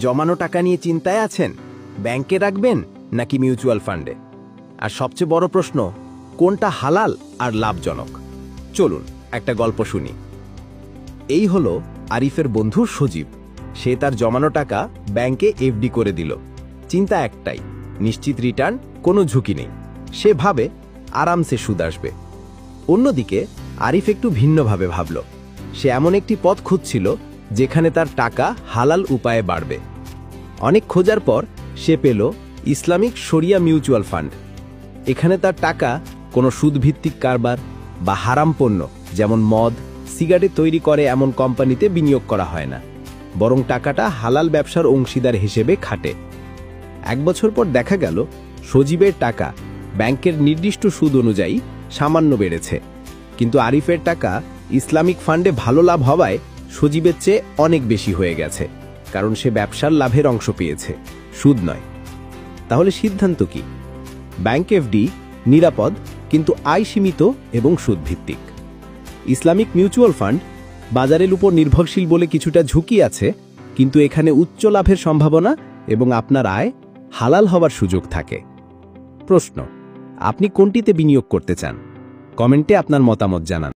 জমানো টাকা নিয়ে চিন্তায় আছেন, ব্যাংকে রাখবেন নাকি মিউচুয়াল ফান্ডে? আর সবচেয়ে বড় প্রশ্ন, কোনটা হালাল আর লাভজনক? চলুন একটা গল্প শুনি। এই হলো আরিফের বন্ধু সজীব। সে তার জমানো টাকা ব্যাংকে এফডি করে দিল। চিন্তা একটাই, নিশ্চিত রিটার্ন, কোনো ঝুঁকি নেই। সে ভাবে আরামসে সুদ আসবে। অন্যদিকে আরিফ একটু ভিন্নভাবে ভাবল। সে এমন একটি পথ খুঁজছিল যেখানে তার টাকা হালাল উপায়ে বাড়বে। অনেক খোঁজার পর সে পেল ইসলামিক শরিয়া মিউচুয়াল ফান্ড। এখানে তার টাকা কোনো সুদভিত্তিক কারবার বা হারাম পণ্য যেমন মদ, সিগারেট তৈরি করে এমন কোম্পানিতে বিনিয়োগ করা হয় না, বরং টাকাটা হালাল ব্যবসার অংশীদার হিসেবে খাটে। 1 বছর পর দেখা গেল সজীবের টাকা ব্যাংকের নির্দিষ্ট সুদ অনুযায়ী সামান্য বেড়েছে, কিন্তু আরিফের টাকা ইসলামিক ফান্ডে ভালো লাভ হওয়ায় সজীবের চেয়ে অনেক বেশি হয়ে গেছে, কারণ সে ব্যবসার লাভের অংশ পেয়েছে, সুদ নয়। তাহলে সিদ্ধান্ত কি? ব্যাংক এফডি নিরাপদ, কিন্তু আয় সীমিত এবং সুদভিত্তিক। ইসলামিক মিউচুয়াল ফান্ড বাজারের উপর নির্ভরশীল বলে কিছুটা ঝুঁকি আছে, কিন্তু এখানে উচ্চ লাভের সম্ভাবনা এবং আপনার আয় হালাল হওয়ার সুযোগ থাকে। প্রশ্ন, আপনি কোনটিতে বিনিয়োগ করতে চান? কমেন্টে আপনার মতামত জানান।